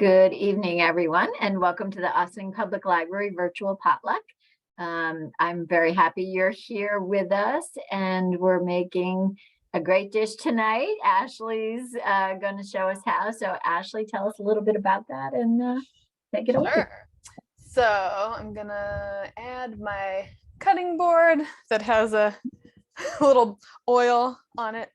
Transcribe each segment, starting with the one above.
Good evening, everyone, and welcome to the Austin Public Library virtual potluck. I'm very happy you're here with us, and we're making a great dish tonight. Ashley's going to show us how. So Ashley, tell us a little bit about that and take it away. Sure. So I'm gonna add my cutting board that has a little oil on it.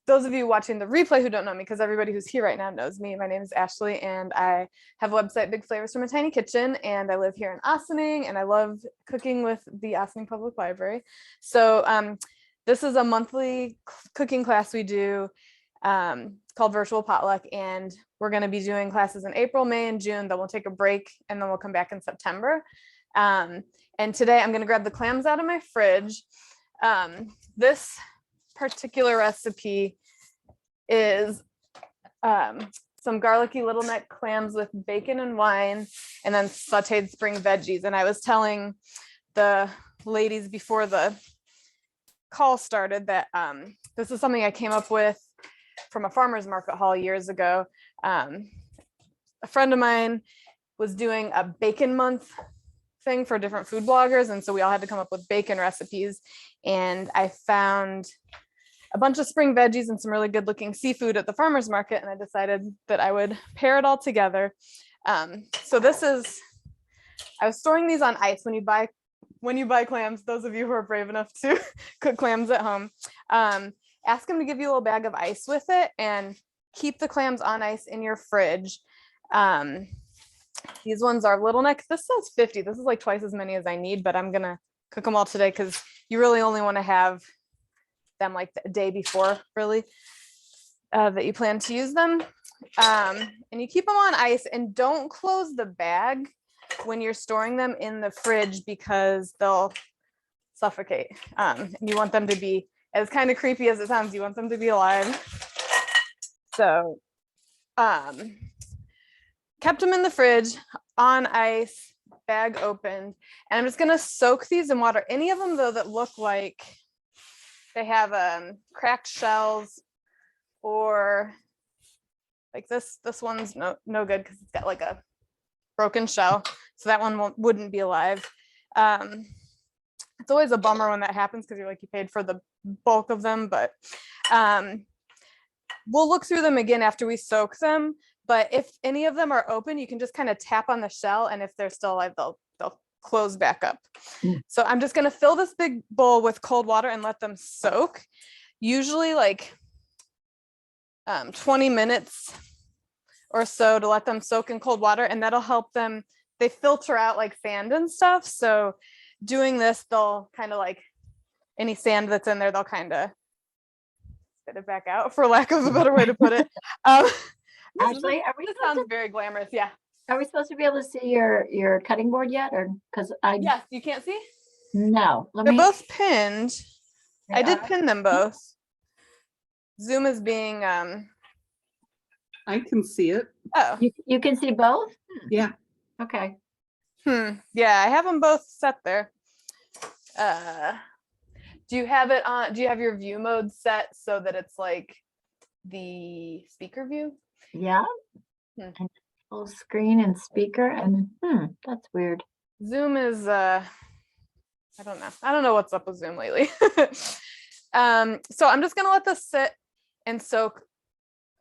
Those of you watching the replay who don't know me, because everybody who's here right now knows me, my name is Ashley, and I have a website, Big Flavors from a Tiny Kitchen, and I live here in Ossining, and I love cooking with the Ossining Public Library. So this is a monthly cooking class we do called Virtual Potluck, and we're going to be doing classes in April, May, and June. Then we'll take a break, and then we'll come back in September. And today I'm going to grab the clams out of my fridge. This particular recipe is some garlicky littleneck clams with bacon and wine, and then sautéed spring veggies. And I was telling the ladies before the call started that this is something I came up with from a farmer's market haul years ago. A friend of mine was doing a bacon month thing for different food bloggers, and so we all had to come up with bacon recipes, and I found a bunch of spring veggies and some really good looking seafood at the farmer's market, and I decided that I would pair it all together. So this is, I was storing these on ice. When you buy clams, those of you who are brave enough to cook clams at home, ask them to give you a little bag of ice with it and keep the clams on ice in your fridge. These ones are littleneck. This says 50. This is like twice as many as I need, but I'm gonna cook them all today because you really only want to have them like the day before, really, that you plan to use them. And you keep them on ice, and don't close the bag when you're storing them in the fridge because they'll suffocate. And you want them to be, as kind of creepy as it sounds, you want them to be alive. So kept them in the fridge on ice, bag opened, and I'm just gonna soak these in water. Any of them though that look like they have cracked shells, or like this one's no good because it's got like a broken shell, so that one wouldn't be alive. It's always a bummer when that happens because you're like, you paid for the bulk of them, but we'll look through them again after we soak them. But if any of them are open, you can just kind of tap on the shell, and if they're still alive, they'll close back up. So I'm just going to fill this big bowl with cold water and let them soak, usually like 20 minutes or so to let them soak in cold water, and that'll help them. They filter out like sand and stuff, so doing this, they'll kind of like any sand that's in there, they'll kind of spit it back out, for lack of a better way to put it. Ashley, this sounds very glamorous. Yeah. Are we supposed to be able to see your cutting board yet, or because Yes, you can't see? No. They're both pinned. I did pin them both. Zoom is being I can see it. Oh, you can see both? Yeah. Okay. Yeah, I have them both set there. Do you have it on? Do you have your view mode set so that it's like the speaker view? Yeah. And full screen and speaker, and that's weird. Zoom is I don't know what's up with Zoom lately. So I'm just gonna let this sit and soak,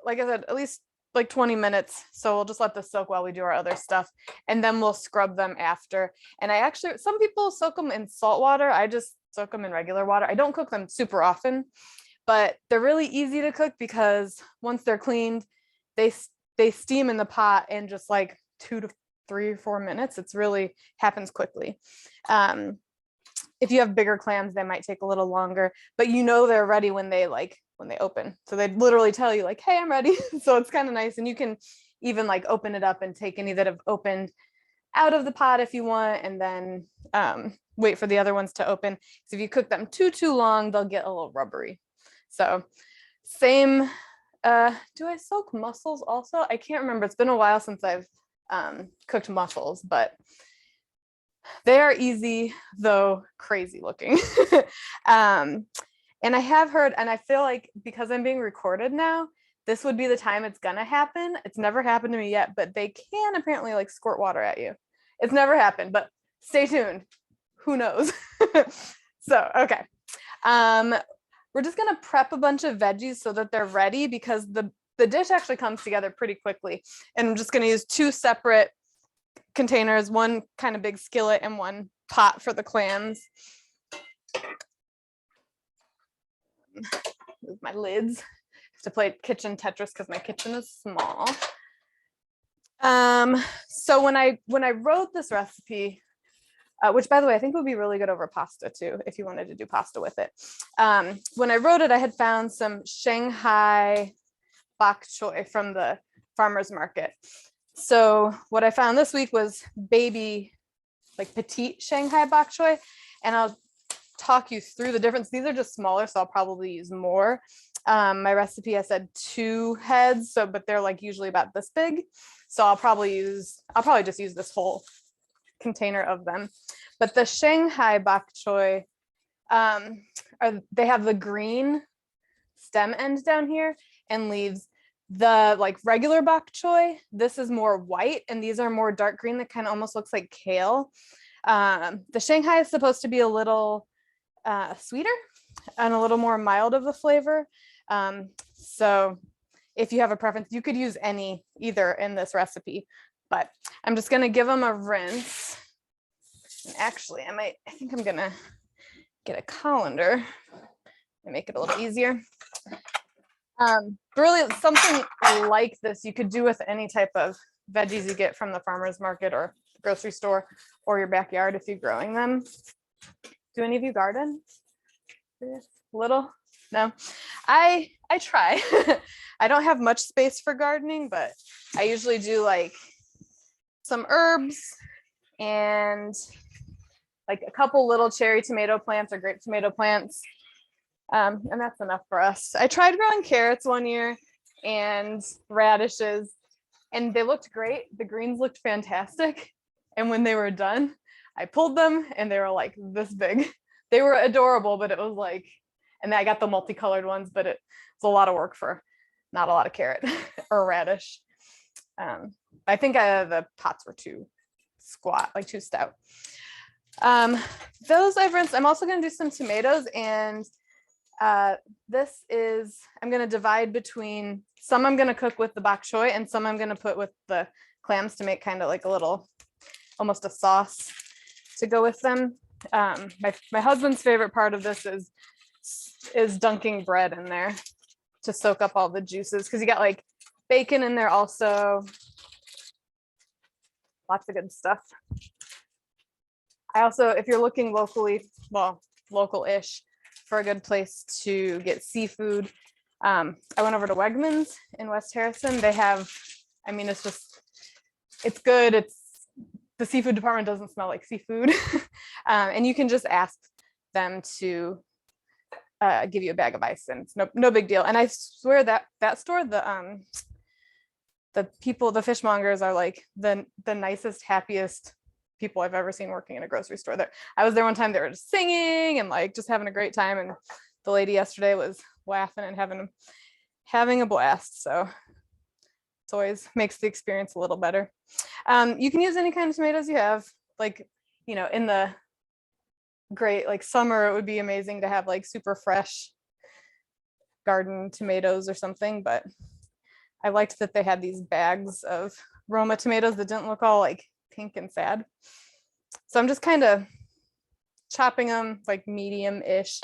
like I said, at least like 20 minutes. So we'll just let this soak while we do our other stuff, and then we'll scrub them after. And I actually, some people soak them in salt water. I just soak them in regular water. I don't cook them super often, but they're really easy to cook because once they're cleaned, they steam in the pot in just like 2 to 3 or 4 minutes. It's really happens quickly. If you have bigger clams, they might take a little longer, but you know they're ready when they open. So they literally tell you like, hey, I'm ready. So it's kind of nice. And you can even like open it up and take any that have opened out of the pot if you want, and then wait for the other ones to open. So if you cook them too long, they'll get a little rubbery. So same. Do I soak mussels also? I can't remember. It's been a while since I've cooked mussels, but they are easy, though crazy looking. And I have heard, and I feel like because I'm being recorded now, this would be the time it's gonna happen. It's never happened to me yet, but they can apparently like squirt water at you. It's never happened, but stay tuned. Who knows? So, okay. We're just gonna prep a bunch of veggies so that they're ready, because the dish actually comes together pretty quickly. And I'm just gonna use 2 separate containers, one kind of big skillet and one pot for the clams. Move my lids. To play kitchen Tetris because my kitchen is small. So when I wrote this recipe, which by the way, I think would be really good over pasta too, if you wanted to do pasta with it. When I wrote it, I had found some Shanghai bok choy from the farmer's market. So what I found this week was baby, like petite Shanghai bok choy, and I'll talk you through the difference. These are just smaller, so I'll probably use more. My recipe, I said 2 heads, so but they're like usually about this big. So I'll probably just use this whole container of them. But the Shanghai bok choy, they have the green stem end down here and leaves. The like regular bok choy, this is more white, and these are more dark green that kind of almost looks like kale. The Shanghai is supposed to be a little sweeter and a little more mild of a flavor. So if you have a preference, you could use either in this recipe, but I'm just going to give them a rinse. And actually, I think I'm going to get a colander and make it a little easier. Really something like this you could do with any type of veggies you get from the farmer's market or grocery store or your backyard if you're growing them. Do any of you garden? Little? No, I try. I don't have much space for gardening, but I usually do like some herbs and like a couple little cherry tomato plants or grape tomato plants. And that's enough for us. I tried growing carrots one year and radishes, and they looked great. The greens looked fantastic. And when they were done, I pulled them and they were like this big. They were adorable, but it was like, and I got the multicolored ones, but it was a lot of work for not a lot of carrot or radish. I think the pots were too squat, like too stout. Those I've rinsed. I'm also going to do some tomatoes, and this is, I'm going to divide between some I'm going to cook with the bok choy and some I'm going to put with the clams to make kind of like a little, almost a sauce to go with them. My husband's favorite part of this is dunking bread in there to soak up all the juices, because you got like bacon in there also. Lots of good stuff. I also, if you're looking locally, well, local-ish, for a good place to get seafood, I went over to Wegmans in West Harrison. They have, I mean, it's good. The seafood department doesn't smell like seafood. And you can just ask them to give you a bag of ice, and it's no big deal. And I swear that store, the people, the fishmongers are like the nicest, happiest people I've ever seen working in a grocery store. There, I was there one time, they were just singing and like just having a great time, and the lady yesterday was laughing and having a blast. So it's always makes the experience a little better. You can use any kind of tomatoes you have, like, you know, in the great like summer, it would be amazing to have like super fresh garden tomatoes or something, but I liked that they had these bags of Roma tomatoes that didn't look all like pink and sad. So I'm just kind of chopping them like medium-ish.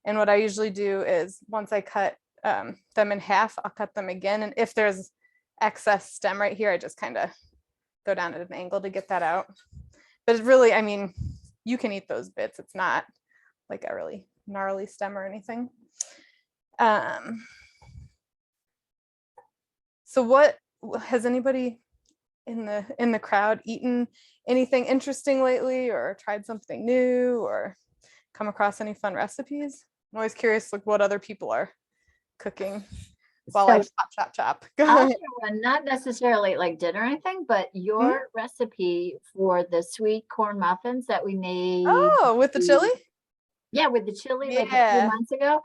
And what I usually do is once I cut them in half, I'll cut them again. And if there's excess stem right here, I just kind of go down at an angle to get that out. But it really, I mean, you can eat those bits. It's not like a really gnarly stem or anything. So what has anybody in the crowd eaten anything interesting lately, or tried something new, or come across any fun recipes? I'm always curious like what other people are cooking while I chop. Go I'll ahead. share one, not necessarily like dinner or anything, but your recipe for the sweet corn muffins that we made. Oh, with the chili? Yeah, with the chili like a few Yeah. months ago.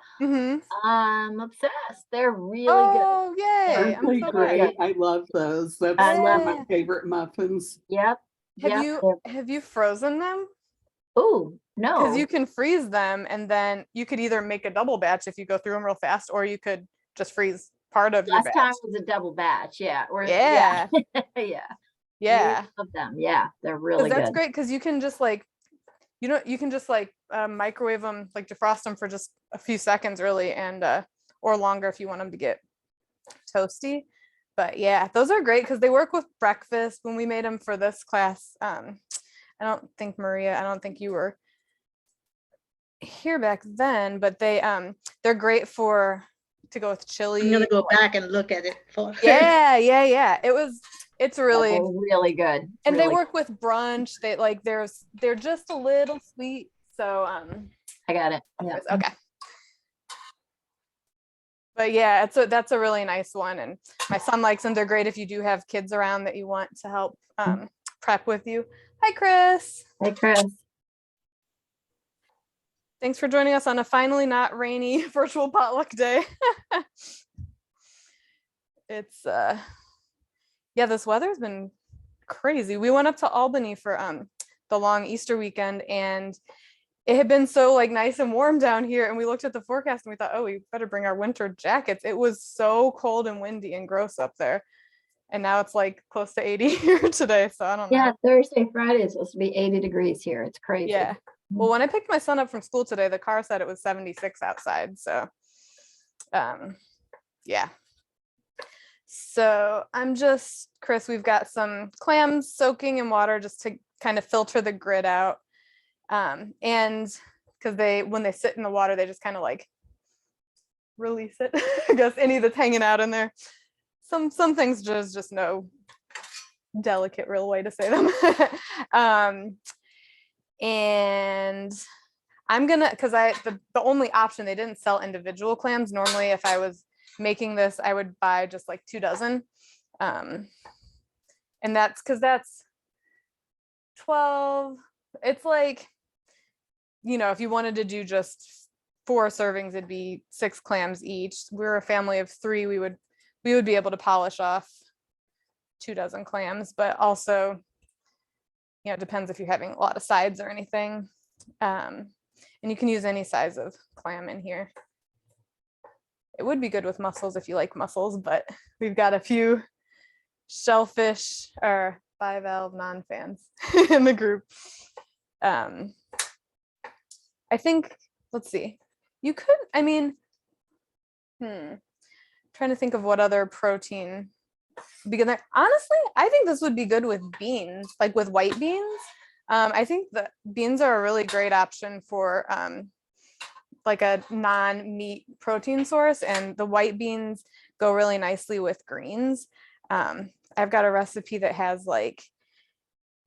I'm obsessed. They're really good. Oh, yay. I'm Aren't they so really great? glad. I love those. That's I one love of my Yeah. favorite muffins. Yep. Yep. Have you frozen them? Oh, Because no. you can freeze them and then you could either make a double batch if you go through them real fast, or you could just freeze part of your Last batch. time was a double batch. Yeah. Or Yeah. yeah. Yeah. We love them. Yeah. They're Because really that's good. great because you can just like, you can just like microwave them, like defrost them for just a few seconds really, and or longer if you want them to get toasty. But yeah, those are great because they work with breakfast. When we made them for this class, I don't think you were here back then, but they're great to go with chili. I'm gonna go back and look at it for. Yeah. It's Yeah, really, they're really good. and they Really work with brunch. They're just a little sweet. So I got it. Yeah. okay. But yeah, that's a really nice one, and my son likes them. They're great if you do have kids around that you want to help prep with you. Hi, Chris. Hey, Chris. Thanks for joining us on a finally not rainy virtual potluck day. It's yeah, this weather's been crazy. We went up to Albany for the long Easter weekend, and it had been so like nice and warm down here, and we looked at the forecast and we thought, oh, we better bring our winter jackets. It was so cold and windy and gross up there, and now it's like close to 80 here today, so I don't know. Yeah, Thursday, Friday is supposed to be 80 degrees here. It's crazy. Yeah. Well, when I picked my son up from school today, the car said it was 76 outside. So, yeah. So Chris, we've got some clams soaking in water just to kind of filter the grit out. And because when they sit in the water, they just kind of like release it. I guess any that's hanging out in there. Some things just no delicate real way to say them. And I'm gonna, because the only option, they didn't sell individual clams. Normally if I was making this, I would buy just like 2 dozen, and that's because that's 12. It's like, if you wanted to do just 4 servings, it'd be 6 clams each. We're a family of 3. We would be able to polish off 2 dozen clams, but also it depends if you're having a lot of sides or anything. And you can use any size of clam in here. It would be good with mussels if you like mussels, but we've got a few shellfish or bivalve non-fans in the group. I think, let's see, you could, trying to think of what other protein begin there. Honestly, I think this would be good with beans, like with white beans. I think the beans are a really great option for like a non-meat protein source, and the white beans go really nicely with greens. I've got a recipe that has like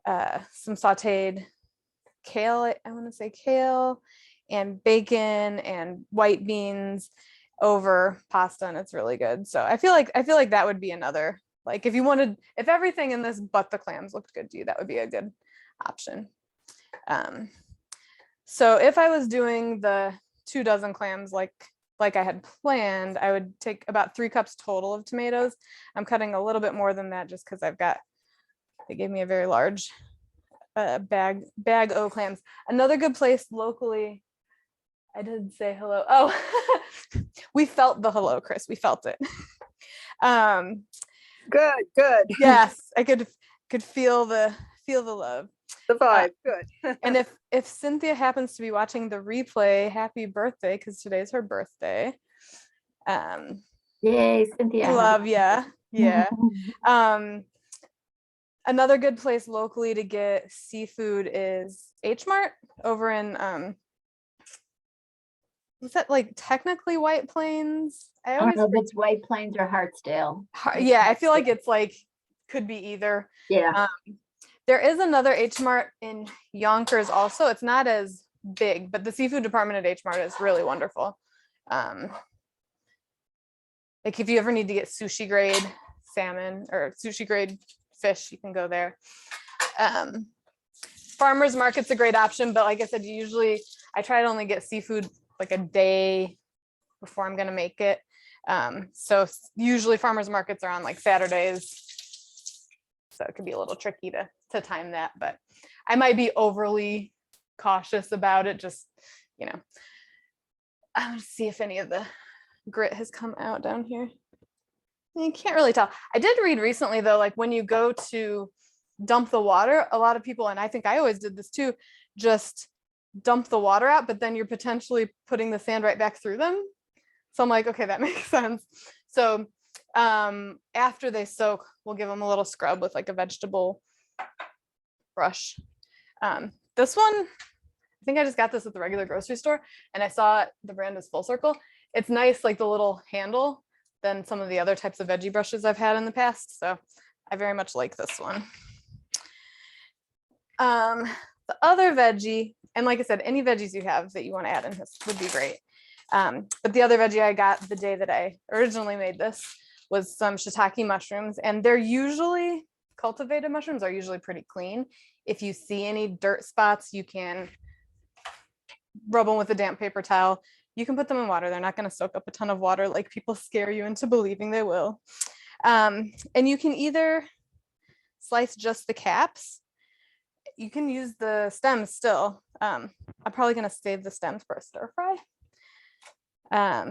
some sautéed kale, I want to say kale and bacon and white beans over pasta, and it's really good. So I feel like that would be another, like if everything in this but the clams looked good to you, that would be a good option. So if I was doing the 2 dozen clams like I had planned, I would take about 3 cups total of tomatoes. I'm cutting a little bit more than that just because they gave me a very large bag O clams. Another good place locally, I did say hello. Oh, we felt the hello, Chris. We felt it. Good. Yes, I could feel the love. The vibe, good. And if Cynthia happens to be watching the replay, happy birthday, because today's her birthday. Yay, Cynthia. Love ya. Yeah. Another good place locally to get seafood is H Mart over in is that like technically White Plains? I don't know if it's White Plains or Hartsdale. Yeah, I feel like it's like could be either. Yeah. There is another H Mart in Yonkers also. It's not as big, but the seafood department at H Mart is really wonderful. Like if you ever need to get sushi grade salmon or sushi grade fish, you can go there. Farmers market's a great option, but like I said, I try to only get seafood like a day before I'm gonna make it. So usually farmers markets are on like Saturdays, so it could be a little tricky to time that, but I might be overly cautious about it. Just, you know, I'm gonna see if any of the grit has come out down here. You can't really tell. I did read recently though, like when you go to dump the water, a lot of people, and I think I always did this too, just dump the water out, but then you're potentially putting the sand right back through them. So I'm like, okay, that makes sense. So after they soak, we'll give them a little scrub with like a vegetable brush. This one, I think I just got this at the regular grocery store, and I saw the brand is Full Circle. It's nice, like the little handle, than some of the other types of veggie brushes I've had in the past. So I very much like this one. The other veggie, and like I said, any veggies you have that you want to add in this would be great. But the other veggie I got the day that I originally made this was some shiitake mushrooms, and they're usually, cultivated mushrooms are usually pretty clean. If you see any dirt spots, you can rub them with a damp paper towel. You can put them in water. They're not going to soak up a ton of water like people scare you into believing they will. And you can either slice just the caps. You can use the stems still. I'm probably going to save the stems for a stir fry.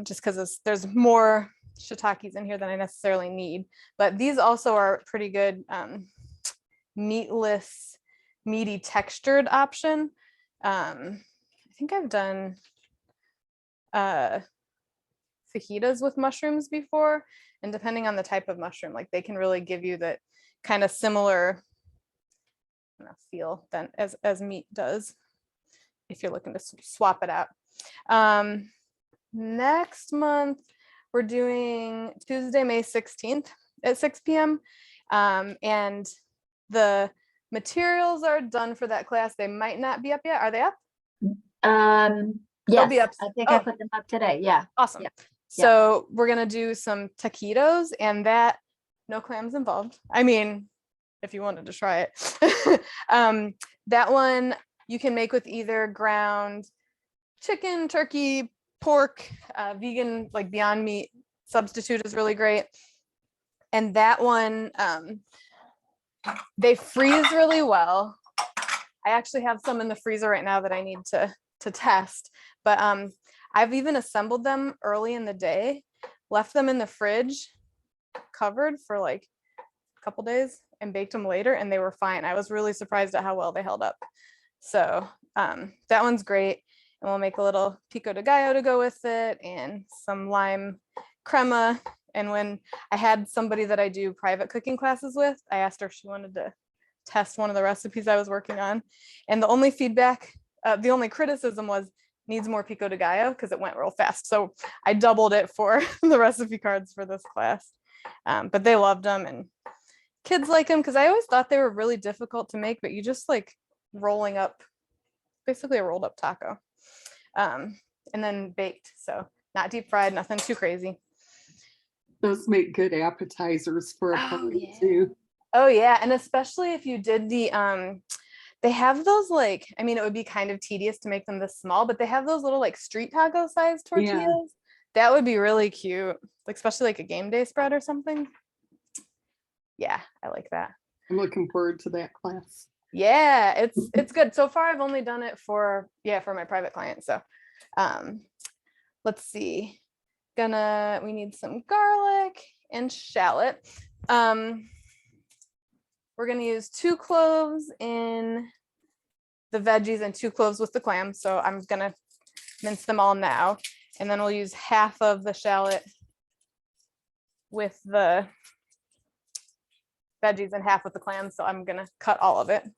Just because there's more shiitakes in here than I necessarily need. But these also are pretty good meatless, meaty textured option. I think I've done fajitas with mushrooms before, and depending on the type of mushroom, like they can really give you that kind of similar feel than as meat does if you're looking to swap it out. Next month we're doing Tuesday, May 16th at 6 p.m. And the materials are done for that class. They might not be up yet. Are they up? Yes, be up. I think I put them up today. Yeah. Awesome. Yeah. So we're gonna do some taquitos, and that no clams involved. I mean, if you wanted to try it. That one you can make with either ground chicken, turkey, pork, vegan, like Beyond Meat substitute is really great. And that one, they freeze really well. I actually have some in the freezer right now that I need to test, but I've even assembled them early in the day, left them in the fridge covered for like a couple days, and baked them later, and they were fine. I was really surprised at how well they held up. So that one's great. And we'll make a little pico de gallo to go with it, and some lime crema. And when I had somebody that I do private cooking classes with, I asked her if she wanted to test one of the recipes I was working on. And the only feedback, the only criticism was needs more pico de gallo because it went real fast. So I doubled it for the recipe cards for this class. But they loved them, and kids like them because I always thought they were really difficult to make, but you just like rolling up, basically a rolled up taco. And then baked, so not deep fried, nothing too crazy. Those make good appetizers for a party too. Oh yeah, and especially if you did the they have those, like, I mean, it would be kind of tedious to make them this small, but they have those little like street taco size tortillas. Yeah. That would be really cute, like especially like a game day spread or something. Yeah, I like that. I'm looking forward to that class. Yeah, it's good. So far I've only done it for my private clients. So let's see. We need some garlic and shallot. We're gonna use 2 cloves in the veggies and 2 cloves with the clam. So I'm gonna mince them all now. And then we'll use half of the shallot with the veggies and half with the clams. So I'm gonna cut all of it.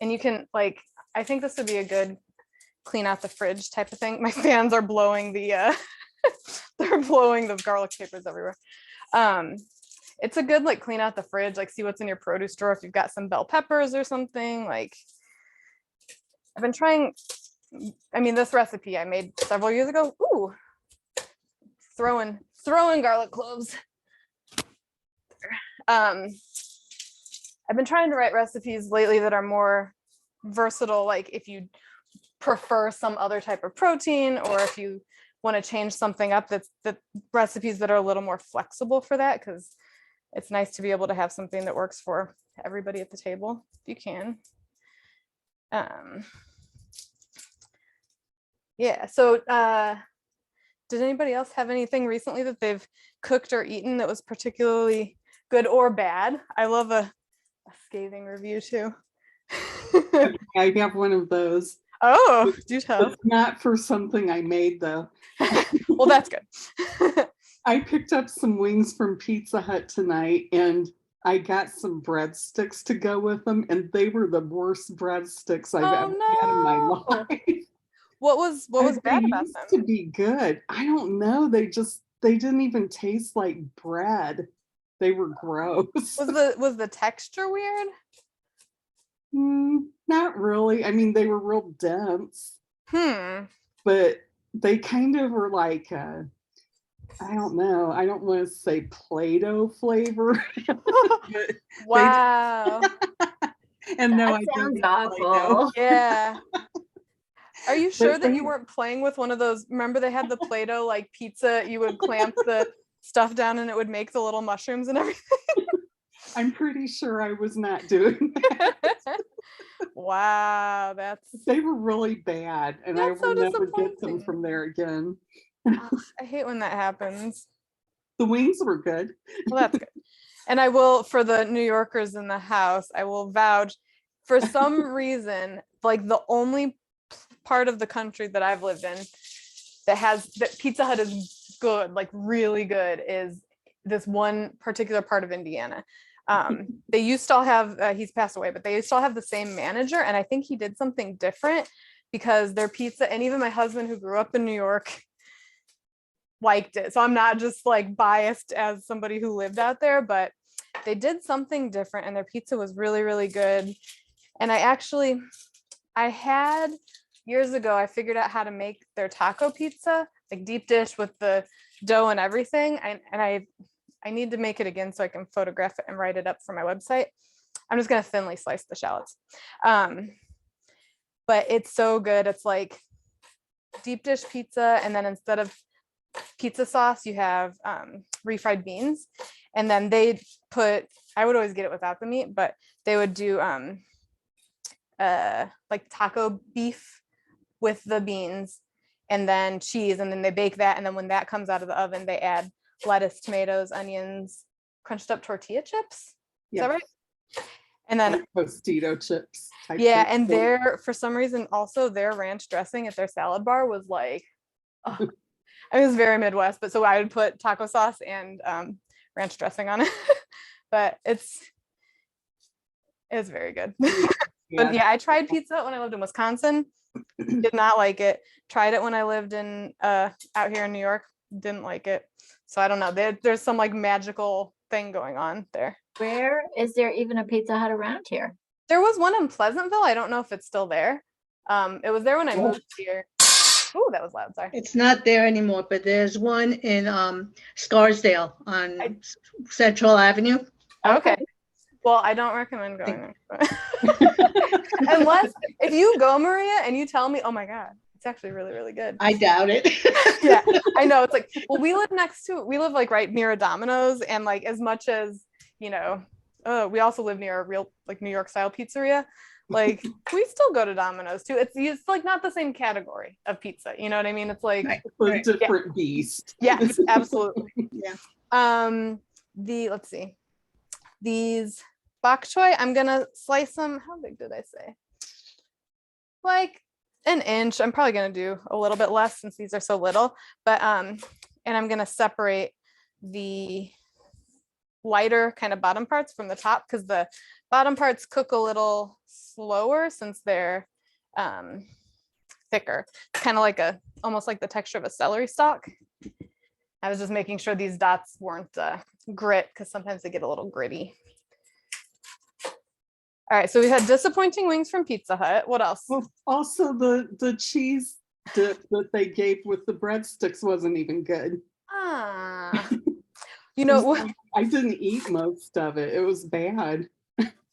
And you can, like, I think this would be a good clean out the fridge type of thing. My fans are blowing the they're blowing the garlic papers everywhere. It's a good like clean out the fridge, like see what's in your produce drawer. If you've got some bell peppers or something, like I've been trying, I mean, this recipe I made several years ago. Ooh, throwing garlic cloves. I've been trying to write recipes lately that are more versatile. Like if you prefer some other type of protein, or if you want to change something up, that's the recipes that are a little more flexible for that, because it's nice to be able to have something that works for everybody at the table if you can. Yeah, so did anybody else have anything recently that they've cooked or eaten that was particularly good or bad? I love a scathing review too. I have one of those. Oh, do tell. It's not for something I made though. Well, that's good. I picked up some wings from Pizza Hut tonight and I got some breadsticks to go with them, and they were the worst breadsticks I've ever had in my life. What was bad about used them? to be good. I don't know. They didn't even taste like bread. They were gross. Was the texture weird? Not really. I mean, they were real dense. But they kind of were like I don't know. I don't want to say Play-Doh flavor. Wow. And no, That I don't sounds eat Play-Doh. awful. Yeah. Are you sure that they- you weren't playing with one of those? Remember they had the Play-Doh like pizza, you would clamp the stuff down and it would make the little mushrooms and everything? I'm pretty sure I was not doing that. Wow, They were really bad, and I That's will so never get them disappointing. from there again. I hate when that happens. The wings were good. Well, that's good. And I will, for the New Yorkers in the house, I will vouch, for some reason, like the only part of the country that I've lived in that Pizza Hut is good, like really good, is this one particular part of Indiana. They used to all have, he's passed away, but they used to all have the same manager. And I think he did something different because their pizza, and even my husband who grew up in New York liked it. So I'm not just like biased as somebody who lived out there, but they did something different and their pizza was really, really good. And I had years ago, I figured out how to make their taco pizza, like deep dish with the dough and everything. I need to make it again so I can photograph it and write it up for my website. I'm just going to thinly slice the shallots. But it's so good. It's like deep dish pizza. And then instead of pizza sauce, you have refried beans. And then I would always get it without the meat, but they would do like taco beef with the beans and then cheese. And then they bake that. And then when that comes out of the oven, they add lettuce, tomatoes, onions, crunched up tortilla chips. Is that right? And then like Tostito chips. Yeah, and for some reason also their ranch dressing at their salad bar was like, it was very Midwest, but so I would put taco sauce and ranch dressing on it. But it's very good. But yeah, I tried Pizza when I lived in Wisconsin. Did not like it. Tried it when I lived in out here in New York. Didn't like it. So I don't know. There's some like magical thing going on there. Where is there even a Pizza Hut around here? There was one in Pleasantville. I don't know if it's still there. It was there when I moved here. Oh, that was loud. Sorry. It's not there anymore, but there's one in Scarsdale on Central Avenue. Okay. Well, I don't recommend going there. Unless if you go, Maria, and you tell me, oh my God, it's actually really, really good. I doubt it. Yeah, I know. It's like, well, we live like right near a Domino's, and like as much as, you know, we also live near a real like New York style pizzeria. Like we still go to Domino's too. It's like not the same category of pizza. You know what I mean? It's like a different beast. Yes, absolutely. Yeah. Let's see. These bok choy, I'm gonna slice them. How big did I say? Like an inch. I'm probably gonna do a little bit less since these are so little. But and I'm gonna separate the lighter kind of bottom parts from the top because the bottom parts cook a little slower since they're thicker. Kind of like almost like the texture of a celery stalk. I was just making sure these dots weren't grit because sometimes they get a little gritty. All right, so we had disappointing wings from Pizza Hut. What else? Well, also the cheese dip that they gave with the breadsticks wasn't even good. You know what? I didn't eat most of it. It was bad.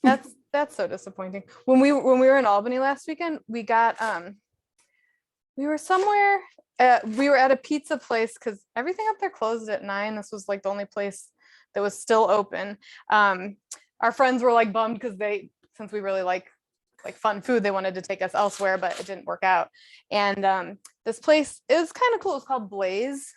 That's so disappointing. When we were in Albany last weekend, we got we were somewhere, we were at a pizza place because everything up there closed at 9. This was like the only place that was still open. Our friends were like bummed because since we really like fun food, they wanted to take us elsewhere, but it didn't work out. And this place is kind of cool. It's called Blaze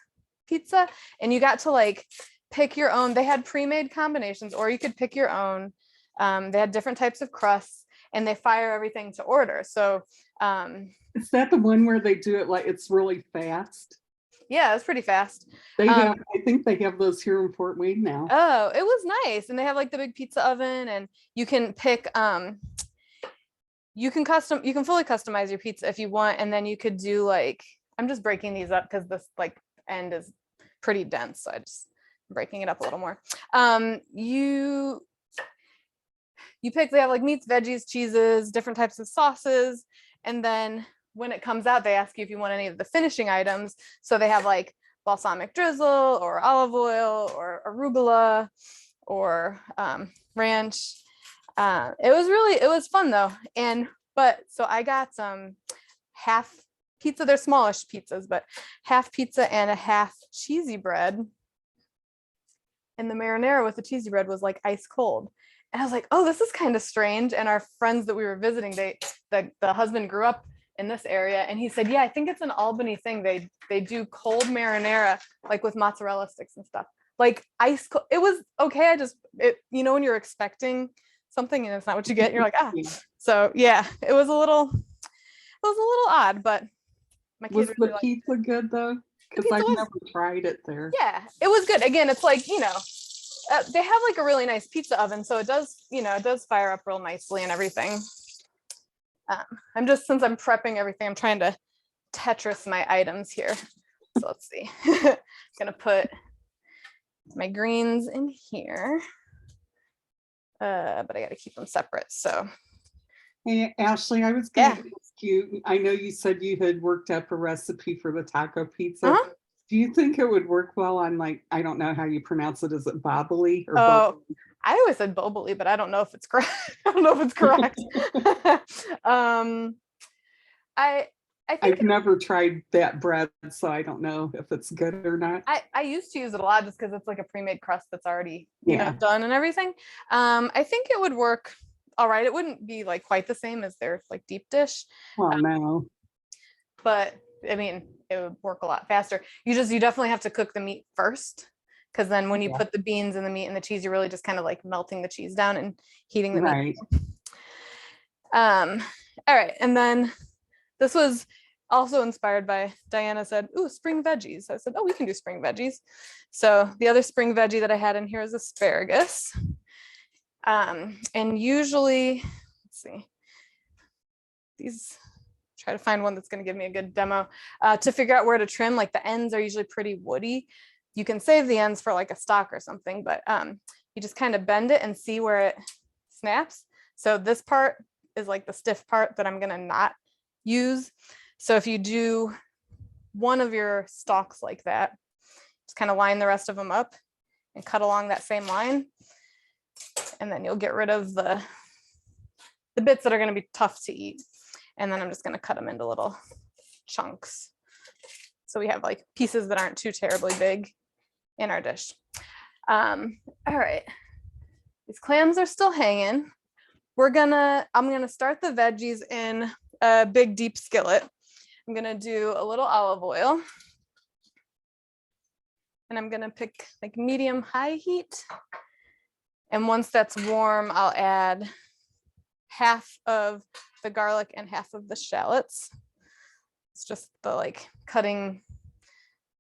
Pizza, and you got to like pick your own. They had pre-made combinations, or you could pick your own. They had different types of crusts, and they fire everything to order. So is that the one where they do it like it's really fast? yeah, it's pretty fast. They have, I think they have those here in Fort Wayne now. Oh, it was nice. And they have like the big pizza oven, and you can pick you can fully customize your pizza if you want. And then you could do like, I'm just breaking these up because this like end is pretty dense. So I'm breaking it up a little more. You pick, they have like meats, veggies, cheeses, different types of sauces. And then when it comes out, they ask you if you want any of the finishing items. So they have like balsamic drizzle or olive oil or arugula or ranch. It was fun though. So I got some half pizza. They're smallish pizzas, but half pizza and a half cheesy bread. And the marinara with the cheesy bread was like ice cold. And I was like, oh, this is kind of strange. And our friends that we were visiting, the husband grew up in this area, and he said, yeah, I think it's an Albany thing. They do cold marinara like with mozzarella sticks and stuff, like ice cold. It was okay. When you're expecting something and it's not what you get, and you're like, ah. So yeah, it was a little odd, but my kids was really the pizza good though? Because I've never tried it there. Yeah, it was good. Again, it's like, they have like a really nice pizza oven, so it does fire up real nicely and everything. Since I'm prepping everything, I'm trying to Tetris my items here. So let's see. I'm gonna put my greens in here, but I got to keep them separate. So, hey, Ashley, I was going to ask you. I know you said you had worked up a recipe for the taco pizza. Do you think it would work well on, like, I don't know how you pronounce it? Is it bobbly or bobbly? I always said bobbly, but I don't know if it's correct. I don't know if it's correct. I've never tried that bread, so I don't know if it's good or not. I used to use it a lot just because it's like a pre-made crust that's already done and everything. I think it would work all right. It wouldn't be like quite the same as their like deep dish. Well, no. But I mean, it would work a lot faster. You definitely have to cook the meat first, because then when you put the beans and the meat and the cheese, you're really just kind of like melting the cheese down and heating the meat. All right. And then this was also inspired by Diana said, ooh, spring veggies. I said, oh, we can do spring veggies. So the other spring veggie that I had in here is asparagus. And usually, let's see, try to find one that's going to give me a good demo to figure out where to trim. Like the ends are usually pretty woody. You can save the ends for like a stock or something, but you just kind of bend it and see where it snaps. So this part is like the stiff part that I'm going to not use. So if you do one of your stalks like that, just kind of line the rest of them up and cut along that same line. And then you'll get rid of the bits that are going to be tough to eat. And then I'm just going to cut them into little chunks. So we have like pieces that aren't too terribly big in our dish. All right. These clams are still hanging. I'm going to start the veggies in a big deep skillet. I'm going to do a little olive oil. And I'm going to pick like medium high heat. And once that's warm, I'll add half of the garlic and half of the shallots. It's just the like cutting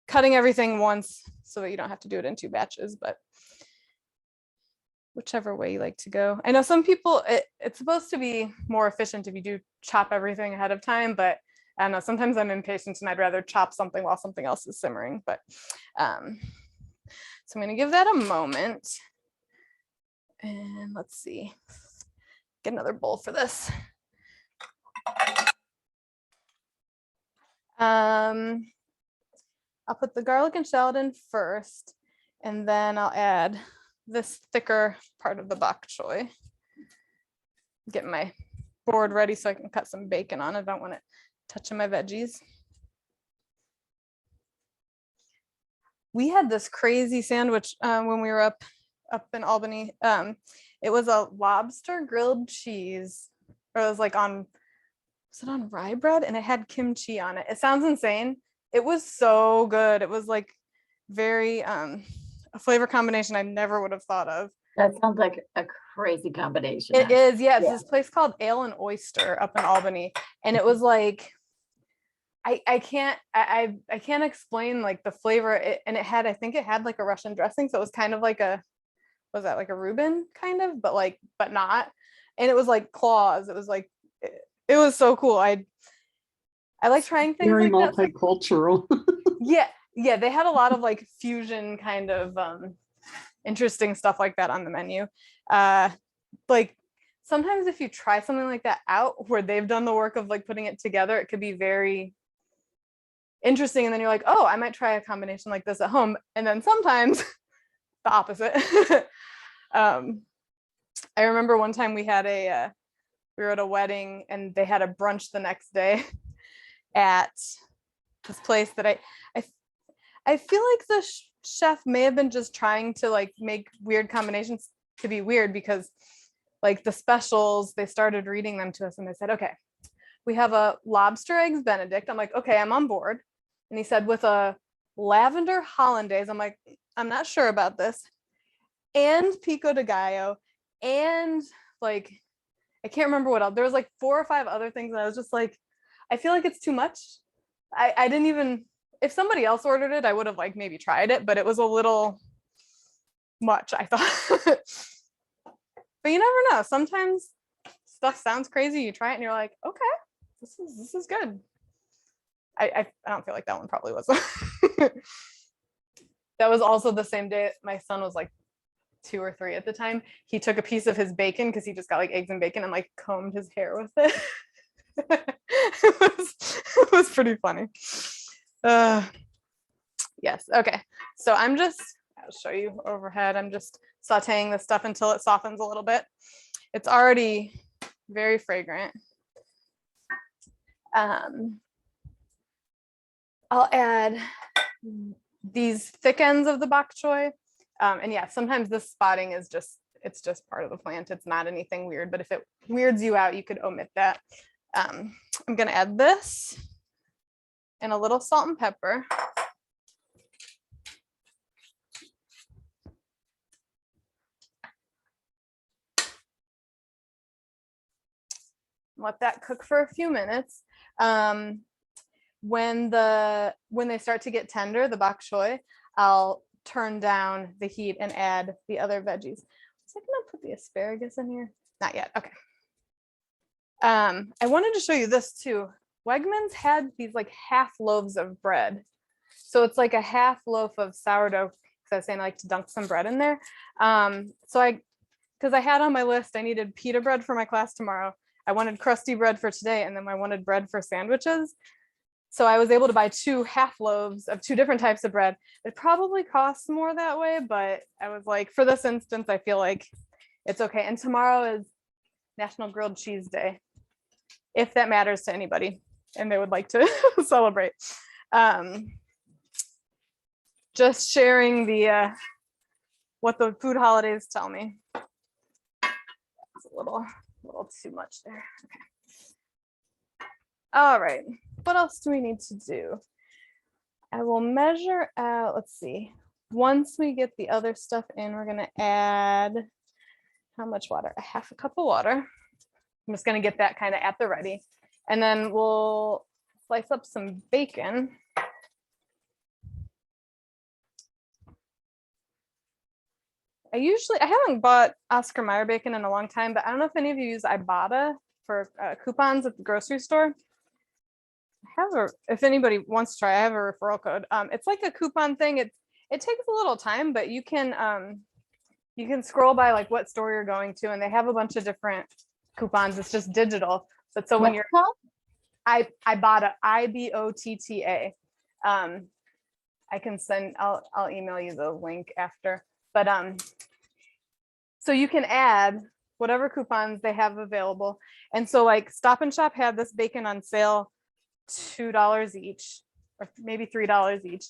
everything once so that you don't have to do it in 2 batches, but whichever way you like to go. I know some people, it's supposed to be more efficient if you do chop everything ahead of time, but I don't know, sometimes I'm impatient and I'd rather chop something while something else is simmering. But so I'm going to give that a moment. And let's see, get another bowl for this. I'll put the garlic and shallot in first, and then I'll add this thicker part of the bok choy. Get my board ready so I can cut some bacon on it. I don't want it touching my veggies. we had this crazy sandwich when we were up in Albany. It was a lobster grilled cheese, or it was like was it on rye bread, and it had kimchi on it. It sounds insane. It was so good. It was like very a flavor combination I never would have thought of. That sounds like a crazy combination. It is, yeah. It's Yeah. this place called Ale and Oyster up in Albany, and it was like I can't explain like the flavor. And I think it had like a Russian dressing, so it was kind of like was that like a Reuben kind of, but not. And it was like claws. It was like it was so cool. I like trying things Very like that. multicultural. Yeah, they had a lot of like fusion kind of interesting stuff like that on the menu. Like sometimes if you try something like that out where they've done the work of like putting it together, it could be very interesting, and then you're like, oh, I might try a combination like this at home. And then sometimes the opposite. I remember one time we were at a wedding, and they had a brunch the next day at this place that I feel like the chef may have been just trying to like make weird combinations to be weird, because like the specials, they started reading them to us, and they said, okay, we have a lobster eggs Benedict. I'm like, okay, I'm on board. And he said, with a lavender hollandaise. I'm like, I'm not sure about this. And pico de gallo, and like, I can't remember what else. There was like 4 or 5 other things, and I was just like, I feel like it's too much. I didn't even, if somebody else ordered it, I would have like maybe tried it, but it was a little much, I thought. But you never know. Sometimes stuff sounds crazy. You try it and you're like, okay, this is good. I don't feel like that one probably was. That was also the same day my son was like 2 or 3 at the time. He took a piece of his bacon, because he just got like eggs and bacon, and like combed his hair with it. It was pretty funny. Yes. Okay. So I'll show you overhead. I'm just sauteing this stuff until it softens a little bit. It's already very fragrant. I'll add these thick ends of the bok choy. And yeah, sometimes this spotting is it's just part of the plant. It's not anything weird, but if it weirds you out, you could omit that. I'm gonna add this and a little salt and pepper. Let that cook for a few minutes. When they start to get tender, the bok choy, I'll turn down the heat and add the other veggies. Was I gonna put the asparagus in here? Not yet. Okay. I wanted to show you this too. Wegmans had these like half loaves of bread. So it's like a half loaf of sourdough, because I was saying I like to dunk some bread in there. Because I had on my list, I needed pita bread for my class tomorrow. I wanted crusty bread for today, and then I wanted bread for sandwiches. So I was able to buy 2 half loaves of 2 different types of bread. It probably costs more that way, but I was like, for this instance, I feel like it's okay. And tomorrow is National Grilled Cheese Day, if that matters to anybody and they would like to celebrate. Just sharing the what the food holidays tell me. It's a little too much there. Okay. All right. What else do we need to do? I will measure out, let's see. Once we get the other stuff in, we're gonna add, how much water? A half a cup of water. I'm just gonna get that kind of at the ready. And then we'll slice up some bacon. I haven't bought Oscar Mayer bacon in a long time, but I don't know if any of you use Ibotta for coupons at the grocery store. If anybody wants to try, I have a referral code. It's like a coupon thing. It takes a little time, but you can scroll by like what store you're going to, and they have a bunch of different coupons. It's just digital. But so when you're Ibotta, IBOTTA. I can I'll email you the link after. But so you can add whatever coupons they have available. And so like Stop and Shop had this bacon on sale, $2 each, or maybe $3 each.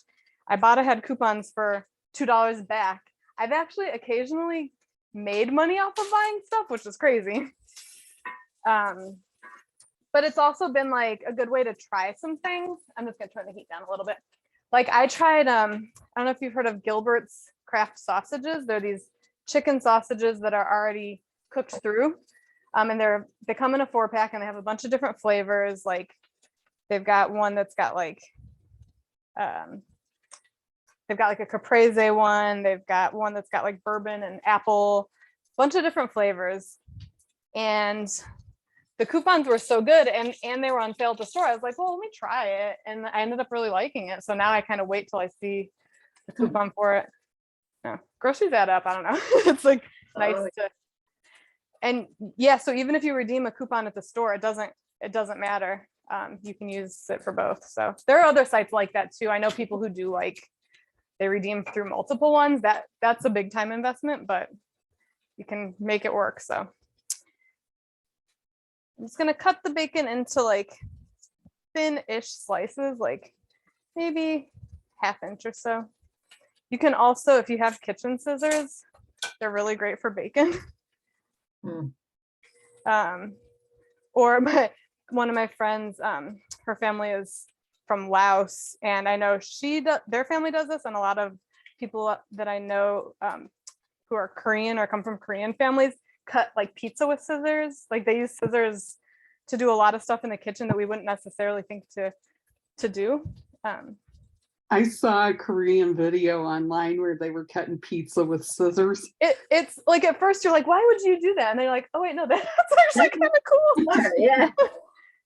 I bought ahead coupons for $2 back. I've actually occasionally made money off of buying stuff, which is crazy. But it's also been like a good way to try some things. I'm just gonna turn the heat down a little bit. Like I tried, I don't know if you've heard of Gilbert's Craft sausages. They're these chicken sausages that are already cooked through. And they come in a 4-pack and they have a bunch of different flavors. Like they've got one that's got like, they've got like a caprese one. They've got one that's got like bourbon and apple, bunch of different flavors. And the coupons were so good and they were on sale at the store. I was like, well, let me try it. And I ended up really liking it. So now I kind of wait till I see the coupon for it. No, groceries add up. I don't know. It's like nice to, and yeah, so even if you redeem a coupon at the store, it doesn't matter. You can use it for both. So there are other sites like that too. I know people who do like, they redeem through multiple ones. That's a big time investment, but you can make it work. So I'm just gonna cut the bacon into like thin-ish slices, like maybe 1/2 inch or so. You can also, if you have kitchen scissors, they're really great for bacon. Or one of my friends, her family is from Laos, and I know their family does this, and a lot of people that I know who are Korean or come from Korean families cut like pizza with scissors. Like they use scissors to do a lot of stuff in the kitchen that we wouldn't necessarily think to do. I saw a Korean video online where they were cutting pizza with scissors. It's like at first you're like, why would you do that? And they're like, oh wait, no, that's actually kind of cool. Yeah.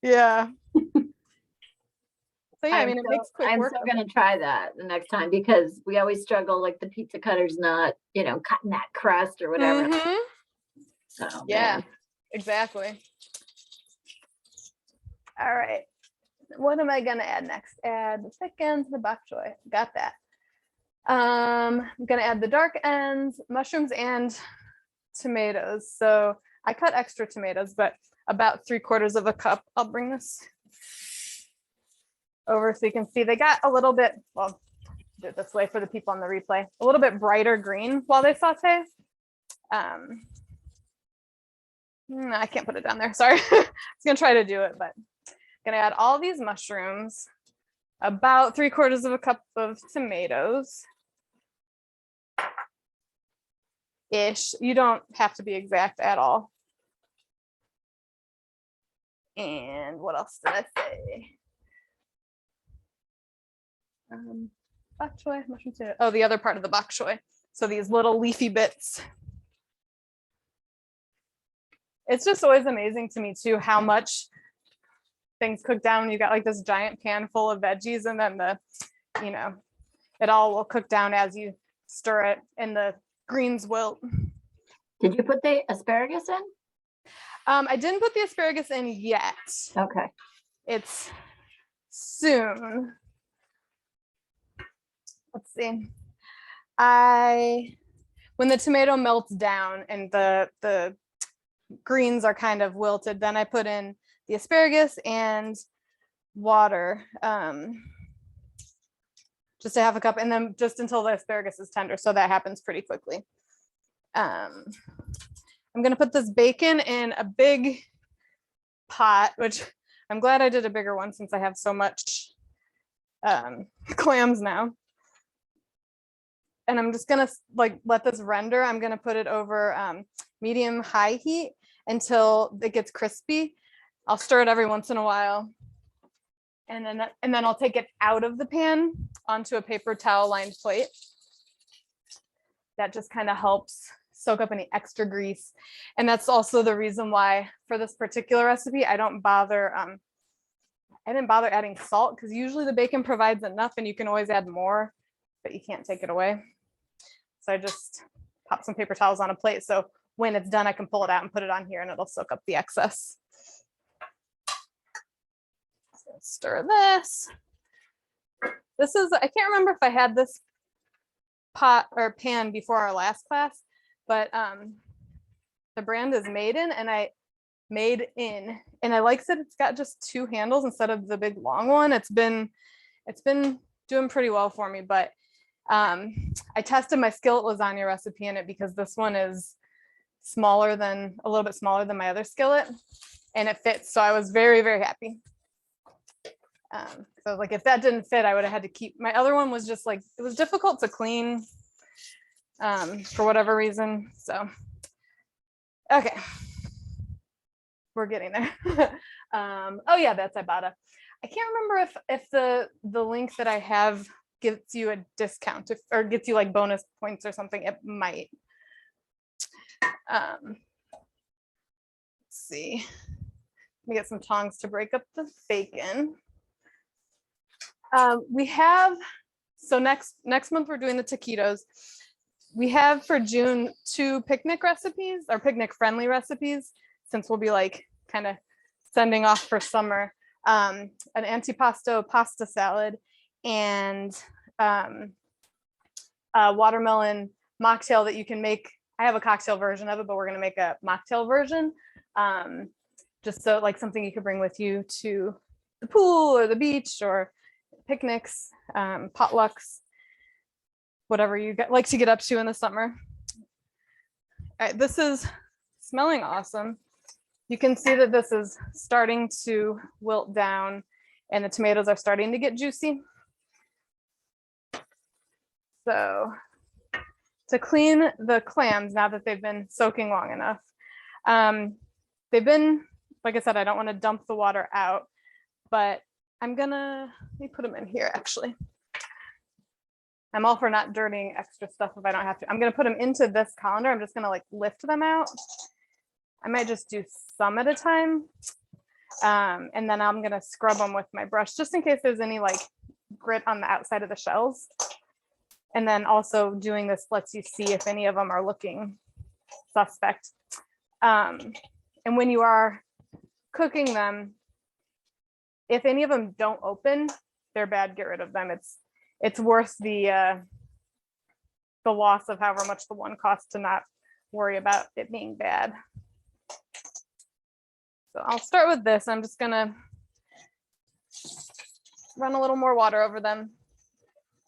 Yeah. So yeah, I mean, it makes quick I'm work. still gonna try that the next time because we always struggle, like the pizza cutter's not, cutting that crust or whatever. Mhm. So Yeah, exactly. All right. What am I gonna add next? Add the thick ends, the bok choy. Got that. I'm gonna add the dark ends, mushrooms, and tomatoes. So I cut extra tomatoes, but about 3/4 cup. I'll bring this over so you can see they got a little bit, well, do it this way for the people on the replay, a little bit brighter green while they saute. No, I can't put it down there. Sorry. I was gonna try to do it, but I'm gonna add all these mushrooms, about 3/4 cup of tomatoes. Ish. You don't have to be exact at all. And what else did I say? Bok choy, mushroom tomato. Oh, the other part of the bok choy. So these little leafy bits. It's just always amazing to me too how much things cook down. You got like this giant pan full of veggies, and then it all will cook down as you stir it, and the greens wilt. did you put the asparagus in? I didn't put the asparagus in yet. Okay. It's soon. Let's see. When the tomato melts down and the greens are kind of wilted, then I put in the asparagus and water, just a 1/2 cup, and then just until the asparagus is tender. So that happens pretty quickly. I'm gonna put this bacon in a big pot, which I'm glad I did a bigger one since I have so much clams now. And I'm just gonna like let this render. I'm gonna put it over medium high heat until it gets crispy. I'll stir it every once in a while. And then I'll take it out of the pan onto a paper towel lined plate. That just kind of helps soak up any extra grease. And that's also the reason why for this particular recipe, I didn't bother adding salt, because usually the bacon provides enough and you can always add more, but you can't take it away. So I just pop some paper towels on a plate. So when it's done, I can pull it out and put it on here and it'll soak up the excess. So stir this. This is, I can't remember if I had this pot or pan before our last class, but the brand is Made In, and I like that it's got just 2 handles instead of the big long one. It's been doing pretty well for me, but I tested my skillet lasagna recipe in it because this one is a little bit smaller than my other skillet, and it fits. So I was very, very happy. So like if that didn't fit, I would have had to keep, my other one was just like, it was difficult to clean for whatever reason. So, okay. We're getting there. Oh yeah, that's Ibotta. I can't remember if the link that I have gives you a discount or gets you like bonus points or something. It might. Let's see. Let me get some tongs to break up the bacon. We have, so next month we're doing the taquitos. We have for June 2 picnic recipes, or picnic friendly recipes, since we'll be like kind of sending off for summer. An antipasto pasta salad and a watermelon mocktail that you can make. I have a cocktail version of it, but we're going to make a mocktail version. Just so like something you could bring with you to the pool or the beach or picnics, potlucks, whatever you like to get up to in the summer. All right, this is smelling awesome. You can see that this is starting to wilt down and the tomatoes are starting to get juicy. So to clean the clams, now that they've been soaking long enough, they've been, like I said, I don't want to dump the water out, but let me put them in here actually. I'm all for not dirtying extra stuff if I don't have to. I'm gonna put them into this colander. I'm just gonna like lift them out. I might just do some at a time. And then I'm gonna scrub them with my brush just in case there's any like grit on the outside of the shells. And then also doing this lets you see if any of them are looking suspect. And when you are cooking them, if any of them don't open, they're bad, get rid of them. It's worth the loss of however much the one costs to not worry about it being bad. So I'll start with this. I'm just gonna run a little more water over them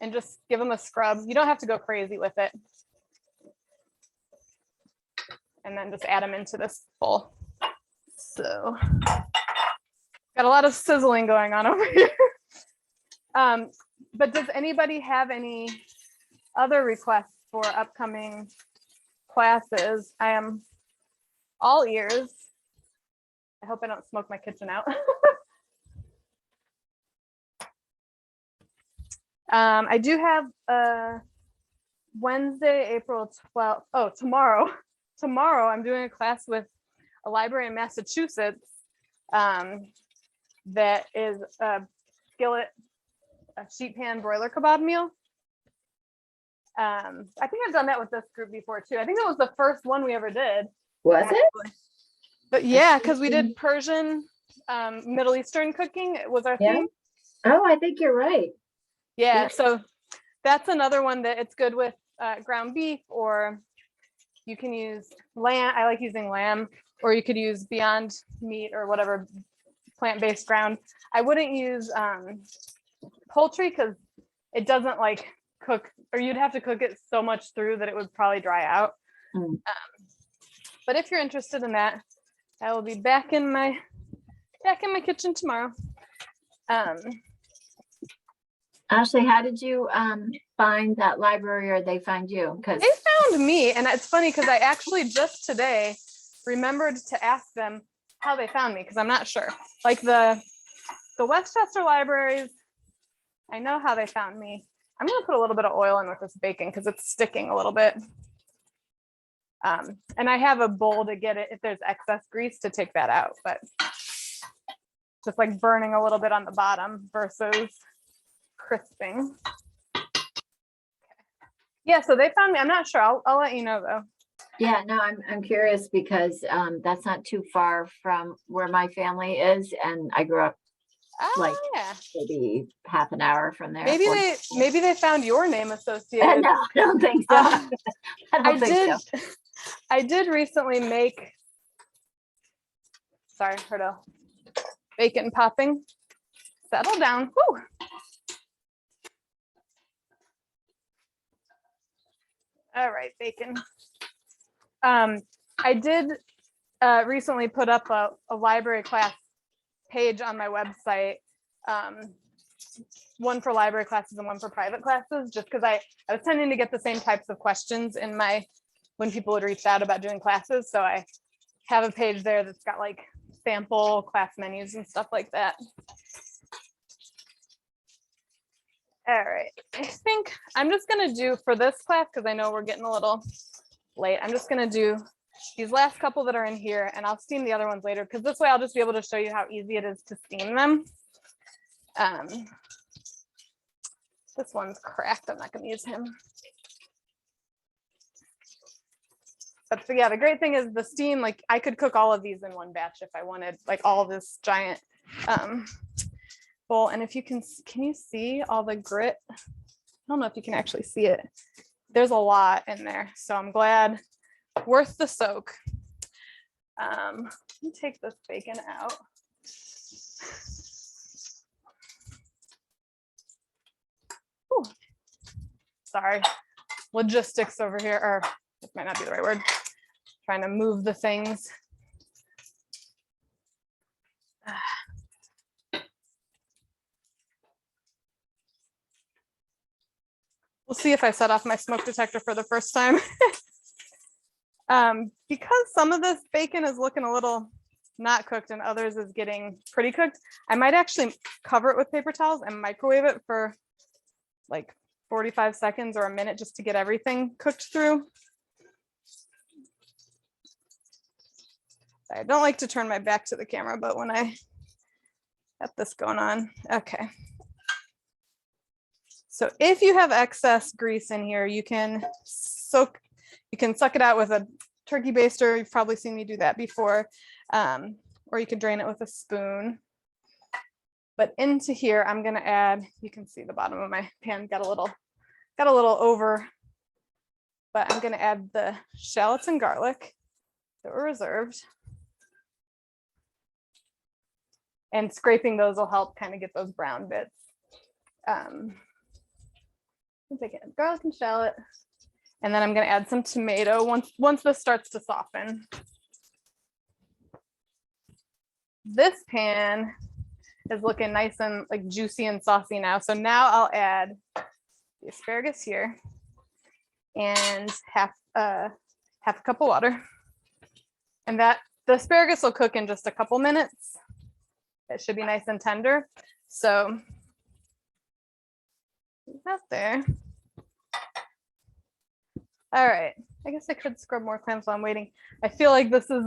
and just give them a scrub. You don't have to go crazy with it. And then just add them into this bowl. So got a lot of sizzling going on over here. But does anybody have any other requests for upcoming classes? I am all ears. I hope I don't smoke my kitchen out. I do have Wednesday, April 12th. Oh, tomorrow. Tomorrow I'm doing a class with a library in Massachusetts that is a skillet, a sheet pan broiler kebab meal. I think I've done that with this group before too. I think that was the first one we ever did. Was it? But yeah, because we did Persian, Middle Eastern cooking. It was our theme. Oh, I think you're right. Yeah, so that's another one that it's good with ground beef, or you can use lamb. I like using lamb, or you could use Beyond Meat or whatever plant-based ground. I wouldn't use poultry because it doesn't like cook, or you'd have to cook it so much through that it would probably dry out. But if you're interested in that, I will be back in my kitchen tomorrow. Ashley, how did you find that library, or they find you? Because They found me, and it's funny because I actually just today remembered to ask them how they found me, because I'm not sure. Like the Westchester libraries, I know how they found me. I'm gonna put a little bit of oil in with this bacon because it's sticking a little bit. And I have a bowl to get it if there's excess grease to take that out, but just like burning a little bit on the bottom versus crisping. Yeah, so they found me. I'm not sure. I'll let you know though. yeah, no, I'm curious because that's not too far from where my family is, and I grew up like Yeah. maybe half an hour from there. Maybe 40 they found your name associated. No, I don't think so. Uh, I don't think so. I did recently make, sorry, heard a bacon popping. Settle down. Whew. All right, bacon. I did recently put up a library class page on my website, one for library classes and one for private classes, just because I was tending to get the same types of questions in when people would reach out about doing classes. So I have a page there that's got like sample class menus and stuff like that. All right, I think I'm just gonna do for this class, because I know we're getting a little late, I'm just gonna do these last couple that are in here, and I'll steam the other ones later, because this way I'll just be able to show you how easy it is to steam them. This one's cracked, I'm not gonna use him. But yeah, the great thing is the steam, like I could cook all of these in one batch if I wanted, like all this giant bowl. And if you can you see all the grit? I don't know if you can actually see it. There's a lot in there. So I'm glad, worth the soak. Let me take this bacon out. Ooh. Sorry, logistics over here, or this might not be the right word. Trying to move the things. We'll see if I set off my smoke detector for the first time. Because some of this bacon is looking a little not cooked and others is getting pretty cooked, I might actually cover it with paper towels and microwave it for like 45 seconds or a minute just to get everything cooked through. I don't like to turn my back to the camera, but when I got this going on, okay. So if you have excess grease in here, you can suck it out with a turkey baster. You've probably seen me do that before, or you can drain it with a spoon. But into here, I'm gonna add, you can see the bottom of my pan got a little over, but I'm gonna add the shallots and garlic that were reserved. And scraping those will help kind of get those brown bits. I'm taking garlic and shallot, and then I'm going to add some tomato once this starts to soften. This pan is looking nice and like juicy and saucy now. So now I'll add the asparagus here and half a cup of water, and that the asparagus will cook in just a couple minutes. It should be nice and tender. So out there. All right, I guess I could scrub more clams while I'm waiting. I feel like this is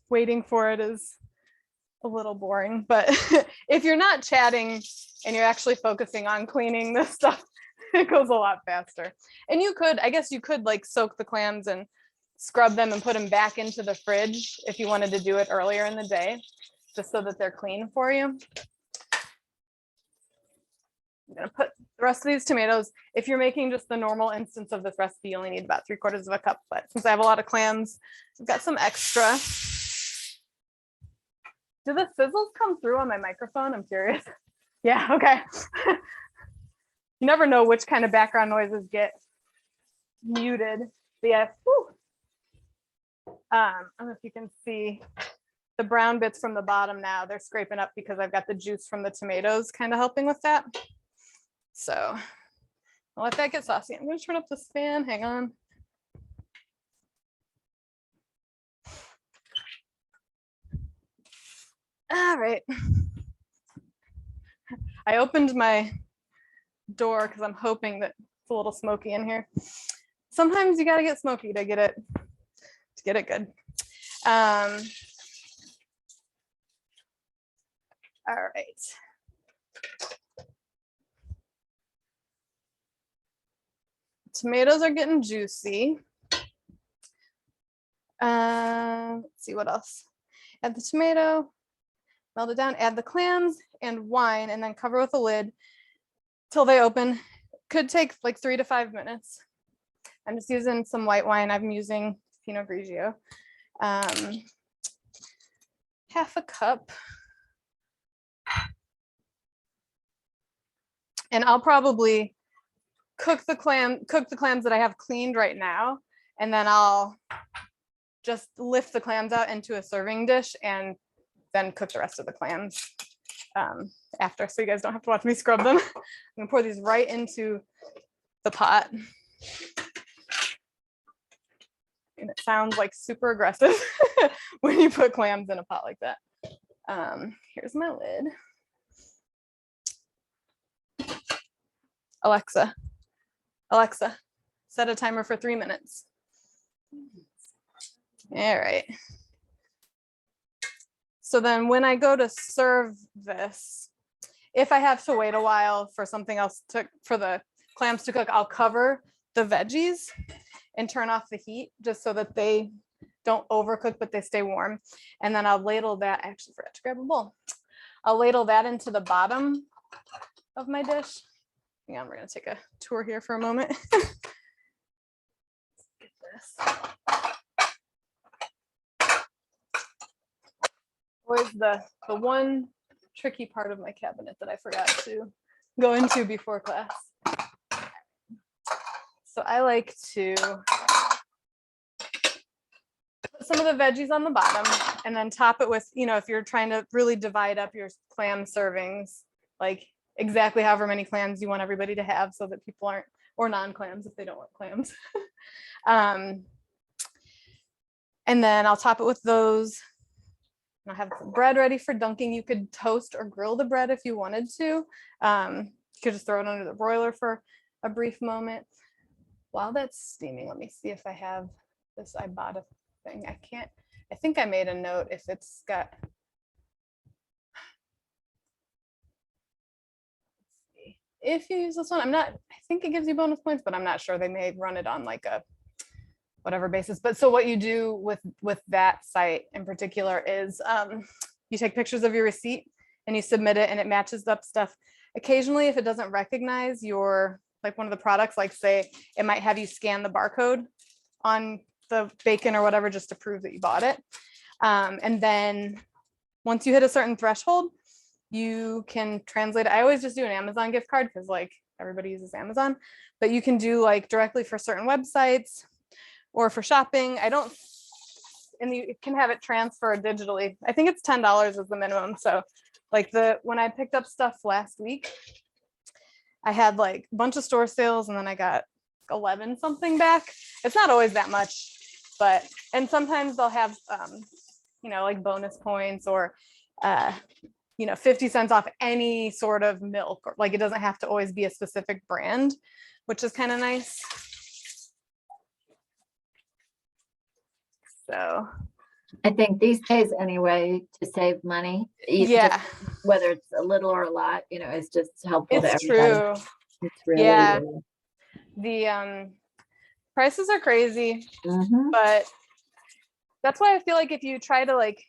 waiting for it is a little boring, but if you're not chatting and you're actually focusing on cleaning this stuff, it goes a lot faster. And I guess you could like soak the clams and scrub them and put them back into the fridge if you wanted to do it earlier in the day, just so that they're clean for you. I'm gonna put the rest of these tomatoes. If you're making just the normal instance of this recipe, you only need about 3/4 of a cup, but since I have a lot of clams, I've got some extra. Do the sizzles come through on my microphone? I'm curious. Yeah, okay. You never know which kind of background noises get muted. But yeah, whew. I don't know if you can see the brown bits from the bottom now. They're scraping up because I've got the juice from the tomatoes kind of helping with that. So I'll let that get saucy. I'm going to turn up this fan. Hang on. All right. I opened my door because I'm hoping that it's a little smoky in here. Sometimes you got to get smoky to get it good. All right. Tomatoes are getting juicy. Let's see what else. Add the tomato, melt it down, add the clams and wine, and then cover with a lid till they open. Could take like 3 to 5 minutes. I'm just using some white wine. I'm using Pinot Grigio. Half a cup. And I'll probably cook the clams that I have cleaned right now, and then I'll just lift the clams out into a serving dish and then cook the rest of the clams after, so you guys don't have to watch me scrub them. I'm gonna pour these right into the pot. And it sounds like super aggressive when you put clams in a pot like that. Here's my lid. Alexa, set a timer for 3 minutes. All right. So then when I go to serve this, if I have to wait a while for something else for the clams to cook, I'll cover the veggies and turn off the heat just so that they don't overcook, but they stay warm. And then I'll ladle that. I actually forgot to grab a bowl. I'll ladle that into the bottom of my dish. Hang on, we're gonna take a tour here for a moment. Get this. Always the one tricky part of my cabinet that I forgot to go into before class. So I like to put some of the veggies on the bottom and then top it with, if you're trying to really divide up your clam servings, like exactly however many clams you want everybody to have so that people aren't, or non-clams if they don't want clams. And then I'll top it with those. And I have some bread ready for dunking. You could toast or grill the bread if you wanted to. You could just throw it under the broiler for a brief moment. While that's steaming, let me see if I have this Ibotta thing. I think I made a note if it's got, if you use this one, I think it gives you bonus points, but I'm not sure. They may run it on like a whatever basis. But so what you do with that site in particular is you take pictures of your receipt and you submit it and it matches up stuff. Occasionally, if it doesn't recognize your, like one of the products, like say it might have you scan the barcode on the bacon or whatever just to prove that you bought it. And then once you hit a certain threshold, you can translate it. I always just do an Amazon gift card because like everybody uses Amazon, but you can do like directly for certain websites or for shopping. And you can have it transferred digitally. I think it's $10 is the minimum. So like when I picked up stuff last week, I had like a bunch of store sales and then I got 11 something back. It's not always that much, and sometimes they'll have, like bonus points or, 50 cents off any sort of milk, or like it doesn't have to always be a specific brand, which is kind of nice. So I think these days anyway, to save money, yeah, whether it's a little or a lot, it's just helpful to it's everybody. true. It's really, Yeah. really. The prices are crazy, Mhm. but that's why I feel like if you try to like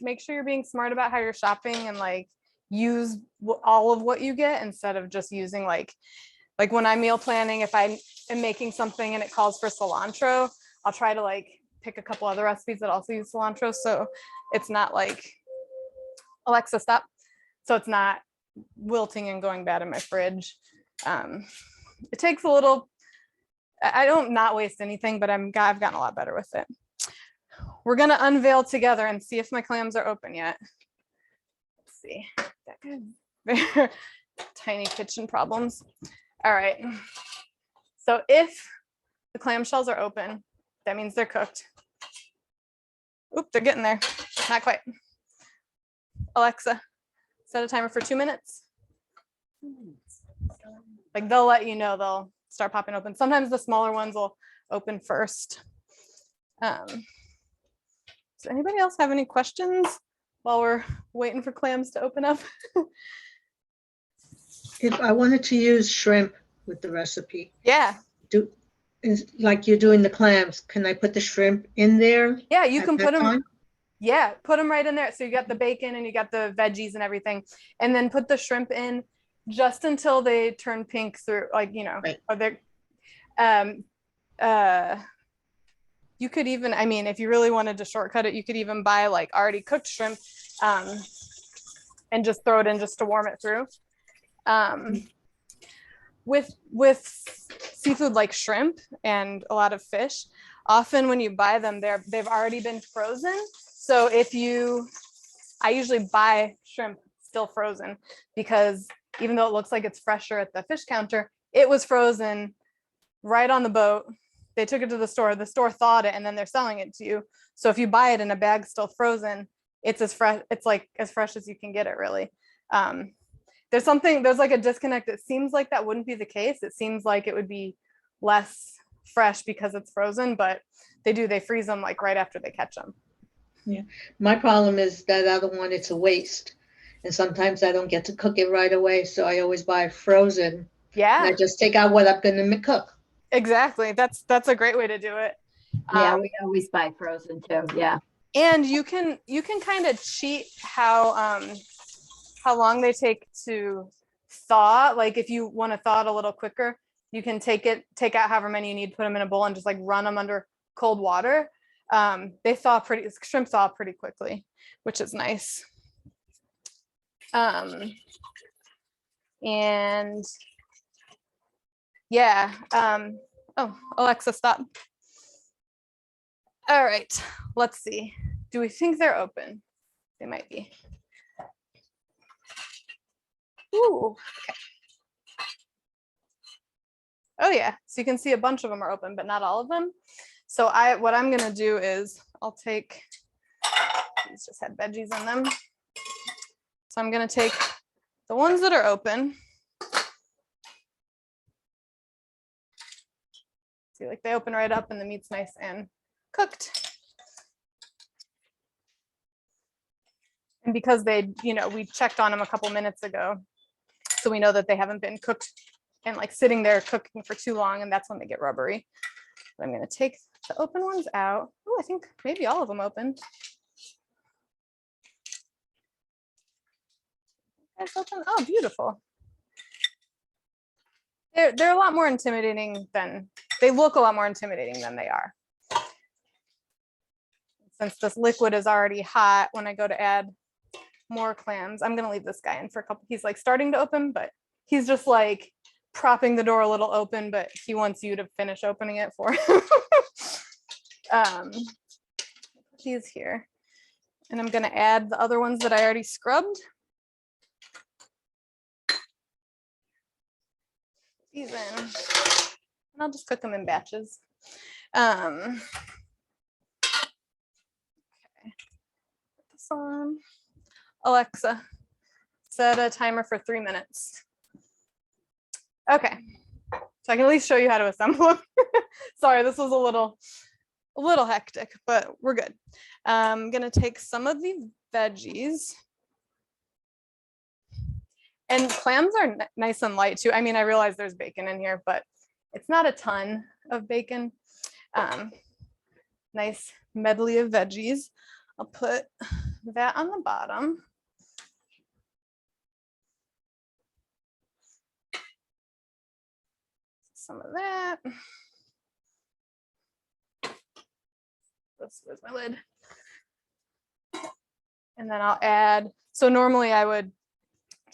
make sure you're being smart about how you're shopping and like use all of what you get instead of just using like when I'm meal planning, if I am making something and it calls for cilantro, I'll try to like pick a couple other recipes that also use cilantro. So it's not like, Alexa, stop. So it's not wilting and going bad in my fridge. It takes a little, I don't not waste anything, but I've gotten a lot better with it. We're gonna unveil together and see if my clams are open yet. Let's see. That good. Tiny kitchen problems. All right. So if the clamshells are open, that means they're cooked. Oop, they're getting there. Not quite. Alexa, set a timer for 2 minutes. Like they'll let you know, they'll start popping open. Sometimes the smaller ones will open first. Does anybody else have any questions while we're waiting for clams to open up? If I wanted to use shrimp with the recipe, Yeah. Like you're doing the clams, can I put the shrimp in there? Yeah, you can at put that them. time? Yeah, put them right in there. So you got the bacon and you got the veggies and everything, and then put the shrimp in just until they turn pink through, like, Right. or they're, you could even, I mean, if you really wanted to shortcut it, you could even buy like already cooked shrimp, and just throw it in just to warm it through. with seafood like shrimp and a lot of fish, often when you buy them, they've already been frozen. So I usually buy shrimp still frozen, because even though it looks like it's fresher at the fish counter, it was frozen right on the boat. They took it to the store thawed it, and then they're selling it to you. So if you buy it in a bag still frozen, it's as fresh, it's like as fresh as you can get it, really. There's like a disconnect. It seems like that wouldn't be the case. It seems like it would be less fresh because it's frozen, but they freeze them like right after they catch them. Yeah, my problem is that other one, it's a waste. And sometimes I don't get to cook it right away, so I always buy frozen. And Yeah, I just take out what I'm gonna cook. exactly. That's a great way to do it. Yeah, we always buy frozen too. Yeah. And you can kind of cheat how long they take to thaw. Like if you want to thaw it a little quicker, you can take out however many you need, put them in a bowl, and just like run them under cold water. Shrimp thaw pretty quickly, which is nice. And yeah, oh, Alexa, stop. All right, let's see. Do we think they're open? They might be. Ooh, okay. Oh yeah, so you can see a bunch of them are open, but not all of them. So what I'm gonna do is I'll take, these just had veggies in them. So I'm gonna take the ones that are open. See, like they open right up and the meat's nice and cooked. And because we checked on them a couple minutes ago, so we know that they haven't been cooked and like sitting there cooking for too long, and that's when they get rubbery. But I'm gonna take the open ones out. Oh, I think maybe all of them opened. Oh, beautiful. They're a lot more intimidating than they look. A lot more intimidating than they are. Since this liquid is already hot, when I go to add more clams, I'm gonna leave this guy in for a couple. He's like starting to open, but he's just like propping the door a little open, but he wants you to finish opening it for him. He's here, and I'm gonna add the other ones that I already scrubbed. These in, and I'll just cook them in batches. Okay, put this on. Alexa, set a timer for 3 minutes. Okay, so I can at least show you how to assemble them. Sorry, this was a little hectic, but we're good. I'm gonna take some of the veggies. And clams are nice and light too. I mean, I realize there's bacon in here, but it's not a ton of bacon. Nice medley of veggies. I'll put that on the bottom. Some of that. Where's my lid? And then I'll add, so normally I would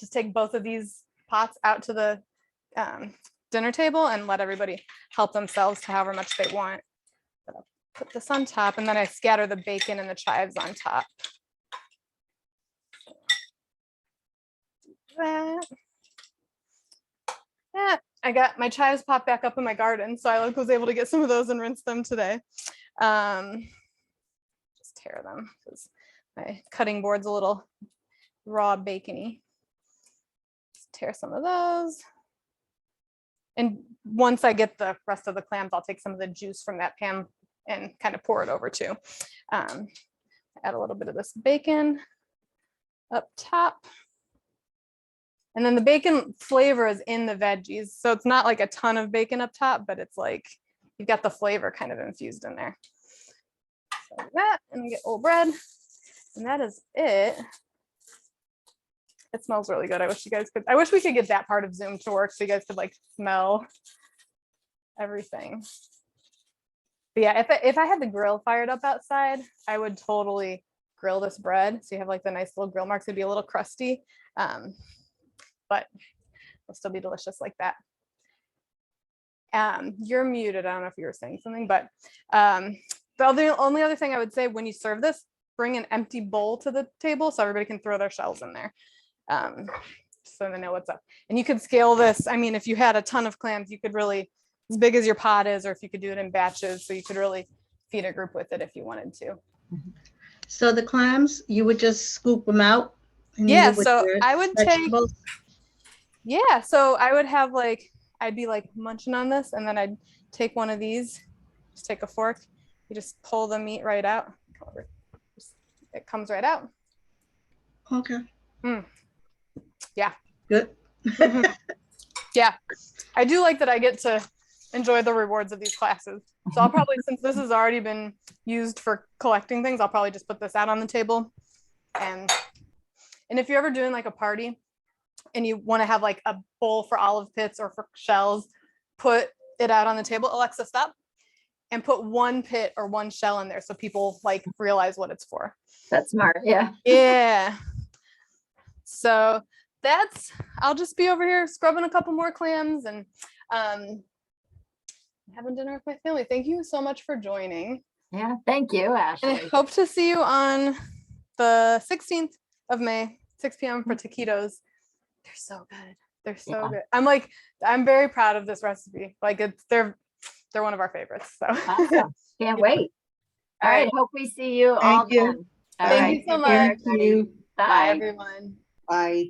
just take both of these pots out to the dinner table and let everybody help themselves to however much they want. But I'll put this on top, and then I scatter the bacon and the chives on top. That. I got my chives popped back up in my garden, so I was able to get some of those and rinse them today. Just tear them because my cutting board's a little raw bacony. Just tear some of those. And once I get the rest of the clams, I'll take some of the juice from that pan and kind of pour it over too. Add a little bit of this bacon up top. And then the bacon flavor is in the veggies. So it's not like a ton of bacon up top, but it's like you've got the flavor kind of infused in there. So like that, and we get old bread. And that is it. It smells really good. I wish we could get that part of Zoom to work so you guys could like smell everything. But yeah, if I had the grill fired up outside, I would totally grill this bread. So you have like the nice little grill marks. It'd be a little crusty. But it'll still be delicious like that. You're muted. I don't know if you were saying something, but the only other thing I would say, when you serve this, bring an empty bowl to the table so everybody can throw their shells in there. So they know what's up. And you could scale this. I mean, if you had a ton of clams, you could really, as big as your pot is, or if you could do it in batches, so you could really feed a group with it if you wanted to. So the clams, you would just scoop them out? and eat Yeah, it with so your I would take, vegetables? yeah, so I would have like, I'd be like munching on this, and then I'd take one of these, just take a fork, you just pull the meat right out. It comes right out. Okay. Yeah. Good. Yeah, I do like that I get to enjoy the rewards of these classes. So I'll probably, since this has already been used for collecting things, I'll probably just put this out on the table. And if you're ever doing like a party and you want to have like a bowl for olive pits or for shells, put it out on the table. Alexa, stop. And put one pit or one shell in there so people like realize what it's for. That's smart. Yeah. Yeah. So that's, I'll just be over here scrubbing a couple more clams and having dinner with my family. Thank you so much for joining. Yeah. Thank you, Ashley. And I hope to see you on the 16th of May, 6 p.m. for taquitos. They're so good. They're so good. I'm very proud of this recipe. Like they're one of our favorites. So Awesome. Can't wait. All right. Hope we see you all Thank you. then. All Thank right. you so Take care, much. everybody. Bye, Bye. everyone. Bye.